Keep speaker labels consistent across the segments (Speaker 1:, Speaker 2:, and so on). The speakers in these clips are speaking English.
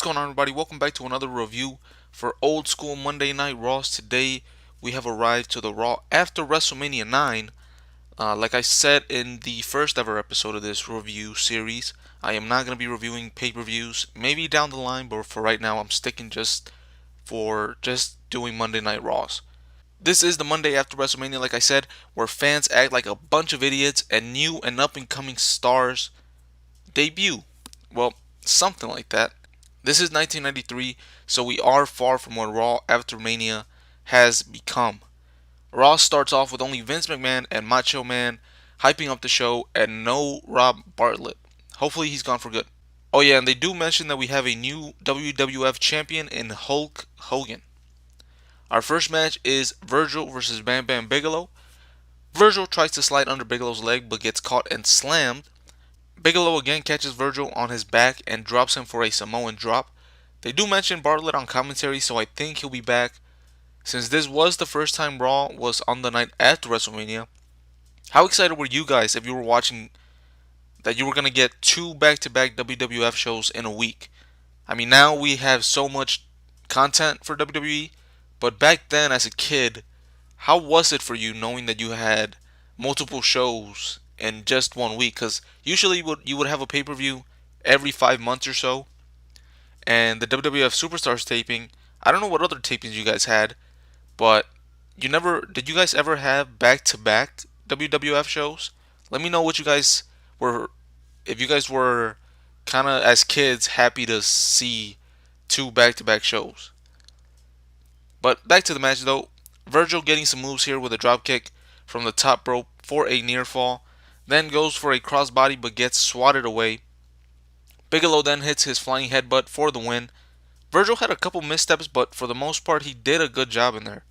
Speaker 1: What's going on, everybody? Welcome back to another review for Old School Monday Night Raws. Today we have arrived to the Raw after WrestleMania 9. Like I said in the first ever episode of this review series, I am not going to be reviewing pay-per-views. Maybe down the line, but for right now I'm sticking just doing Monday Night Raws. This is the Monday after WrestleMania, like I said, where fans act like a bunch of idiots and new and up-and-coming stars debut. Well, something like that. This is 1993, so we are far from what Raw after Mania has become. Raw starts off with only Vince McMahon and Macho Man hyping up the show and no Rob Bartlett. Hopefully he's gone for good. Oh yeah, and they do mention that we have a new WWF champion in Hulk Hogan. Our first match is Virgil versus Bambam Bigelow. Virgil tries to slide under Bigelow's leg but gets caught and slammed. Bigelow again catches Virgil on his back and drops him for a Samoan drop. They do mention Bartlett on commentary, so I think he'll be back. Since this was the first time Raw was on the night after WrestleMania, how excited were you guys if you were watching that you were going to get two back-to-back WWF shows in a week? I mean, now we have so much content for WWE, but back then as a kid, how was it for you knowing that you had multiple shows in just 1 week? Because usually you would have a pay-per-view every 5 months or so, and the WWF Superstars taping, I don't know what other tapings you guys had, but did you guys ever have back-to-back WWF shows? Let me know what you guys were, if you guys were kind of as kids happy to see two back-to-back shows. But back to the match though, Virgil getting some moves here with a dropkick from the top rope for a near fall, then goes for a crossbody but gets swatted away. Bigelow then hits his flying headbutt for the win. Virgil had a couple missteps, but for the most part he did a good job in there.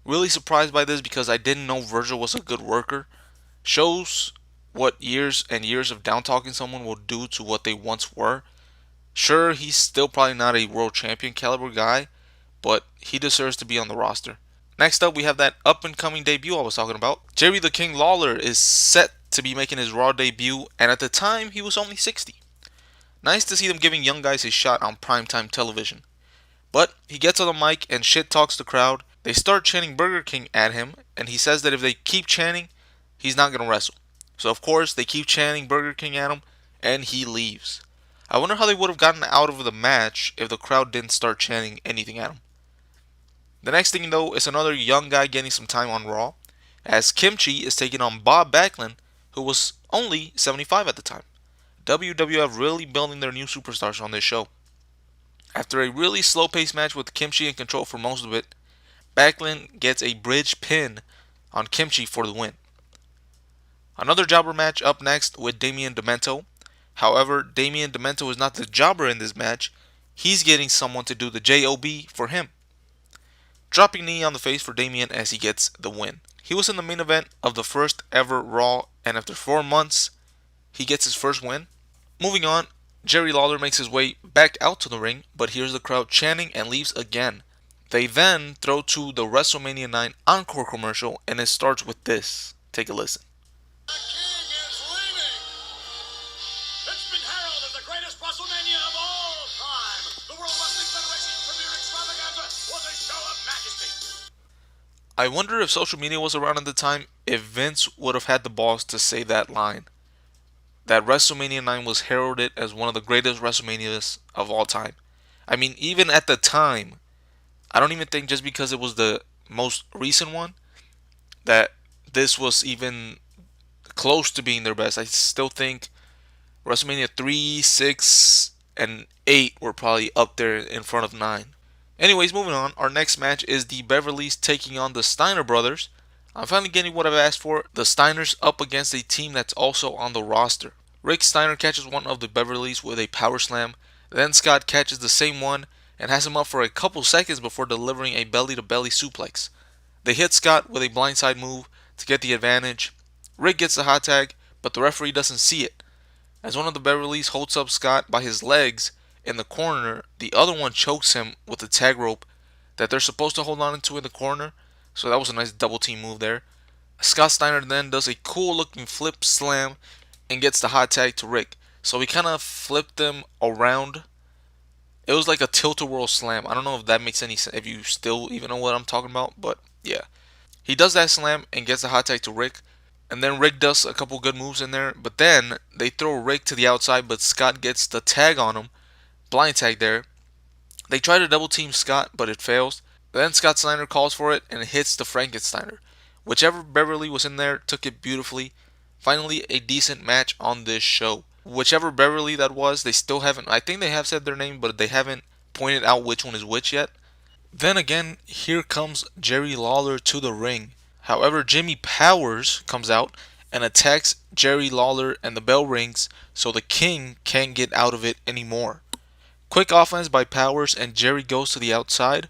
Speaker 1: Really surprised by this because I didn't know Virgil was a good worker. Shows what years and years of down talking someone will do to what they once were. Sure, he's still probably not a world champion caliber guy, but he deserves to be on the roster. Next up, we have that up-and-coming debut I was talking about. Jerry the King Lawler is set to be making his Raw debut, and at the time, he was only 60. Nice to see them giving young guys a shot on primetime television. But he gets on the mic and shit talks the crowd. They start chanting Burger King at him, and he says that if they keep chanting, he's not going to wrestle. So of course, they keep chanting Burger King at him, and he leaves. I wonder how they would have gotten out of the match if the crowd didn't start chanting anything at him. The next thing though is another young guy getting some time on Raw, as Kimchi is taking on Bob Backlund, who was only 75 at the time. WWF really building their new superstars on this show. After a really slow-paced match with Kimchi in control for most of it, Backlund gets a bridge pin on Kimchi for the win. Another jobber match up next with Damien Demento. However, Damien Demento is not the jobber in this match. He's getting someone to do the JOB for him. Dropping knee on the face for Damien as he gets the win. He was in the main event of the first ever Raw, and after 4 months, he gets his first win. Moving on, Jerry Lawler makes his way back out to the ring, but hears the crowd chanting and leaves again. They then throw to the WrestleMania 9 Encore commercial, and it starts with this. Take a listen.
Speaker 2: The King is leaving! It's been heralded as the greatest WrestleMania of all time! The World Wrestling Federation's premier extravaganza was a show of majesty!
Speaker 1: I wonder if social media was around at the time, if Vince would have had the balls to say that line. That WrestleMania 9 was heralded as one of the greatest WrestleManias of all time. I mean, even at the time, I don't even think just because it was the most recent one that this was even close to being their best. I still think WrestleMania 3, 6, and 8 were probably up there in front of 9. Anyways, moving on. Our next match is the Beverlys taking on the Steiner brothers. I'm finally getting what I've asked for. The Steiners up against a team that's also on the roster. Rick Steiner catches one of the Beverlys with a power slam. Then Scott catches the same one and has him up for a couple seconds before delivering a belly-to-belly suplex. They hit Scott with a blindside move to get the advantage. Rick gets the hot tag, but the referee doesn't see it. As one of the Beverlys holds up Scott by his legs in the corner, the other one chokes him with the tag rope that they're supposed to hold on to in the corner. So that was a nice double team move there. Scott Steiner then does a cool looking flip slam and gets the hot tag to Rick. So he kind of flipped them around It was like a tilt-a-whirl slam. I don't know if that makes any sense, if you still even know what I'm talking about, but yeah. He does that slam and gets a hot tag to Rick, and then Rick does a couple good moves in there, but then they throw Rick to the outside, but Scott gets the tag on him, blind tag there. They try to double team Scott, but it fails. Then Scott Steiner calls for it and hits the Frankensteiner. Whichever Beverly was in there took it beautifully. Finally, a decent match on this show. Whichever Beverly that was, they still haven't, I think they have said their name, but they haven't pointed out which one is which yet. Then again, here comes Jerry Lawler to the ring. However, Jimmy Powers comes out and attacks Jerry Lawler, and the bell rings, so the King can't get out of it anymore. Quick offense by Powers, and Jerry goes to the outside.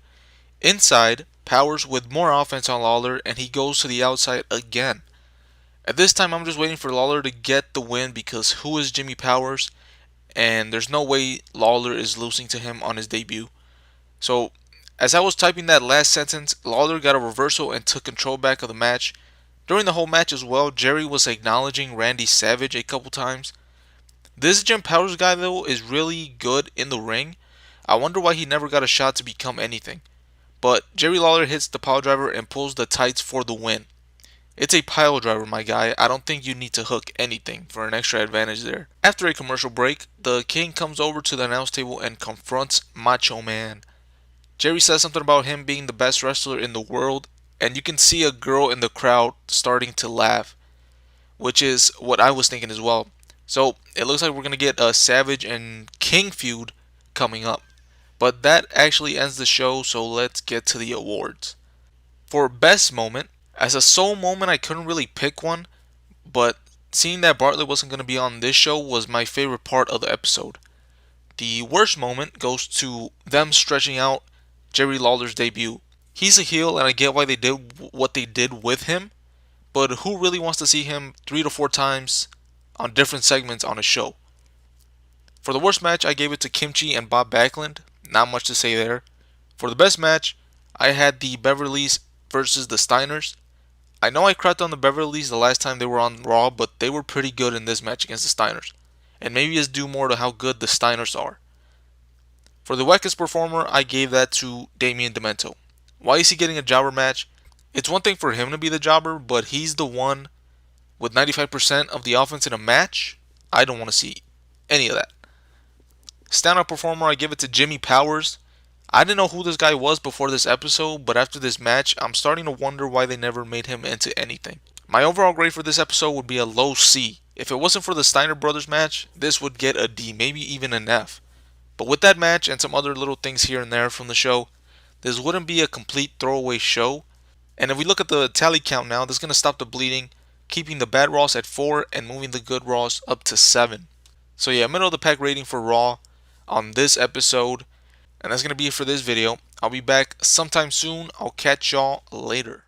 Speaker 1: Inside, Powers with more offense on Lawler, and he goes to the outside again. At this time, I'm just waiting for Lawler to get the win, because who is Jimmy Powers? And there's no way Lawler is losing to him on his debut. So, as I was typing that last sentence, Lawler got a reversal and took control back of the match. During the whole match as well, Jerry was acknowledging Randy Savage a couple times. This Jim Powers guy, though, is really good in the ring. I wonder why he never got a shot to become anything. But Jerry Lawler hits the pile driver and pulls the tights for the win. It's a pile driver, my guy. I don't think you need to hook anything for an extra advantage there. After a commercial break, the King comes over to the announce table and confronts Macho Man. Jerry says something about him being the best wrestler in the world, and you can see a girl in the crowd starting to laugh, which is what I was thinking as well. So it looks like we're going to get a Savage and King feud coming up. But that actually ends the show, so let's get to the awards. For best moment, as a sole moment, I couldn't really pick one, but seeing that Bartlett wasn't going to be on this show was my favorite part of the episode. The worst moment goes to them stretching out Jerry Lawler's debut. He's a heel, and I get why they did what they did with him, but who really wants to see him 3 to 4 times on different segments on a show? For the worst match, I gave it to Kimchi and Bob Backlund. Not much to say there. For the best match, I had the Beverlys versus the Steiners. I know I crapped on the Beverlys the last time they were on Raw, but they were pretty good in this match against the Steiners. And maybe it's due more to how good the Steiners are. For the weakest performer, I gave that to Damian Demento. Why is he getting a jobber match? It's one thing for him to be the jobber, but he's the one with 95% of the offense in a match. I don't want to see any of that. Stand-up performer, I give it to Jimmy Powers. I didn't know who this guy was before this episode, but after this match, I'm starting to wonder why they never made him into anything. My overall grade for this episode would be a low C. If it wasn't for the Steiner brothers match, this would get a D, maybe even an F. But with that match and some other little things here and there from the show, this wouldn't be a complete throwaway show. And if we look at the tally count now, this is going to stop the bleeding, keeping the bad Raws at 4 and moving the good Raws up to 7. So yeah, middle of the pack rating for Raw on this episode. And that's going to be it for this video. I'll be back sometime soon. I'll catch y'all later.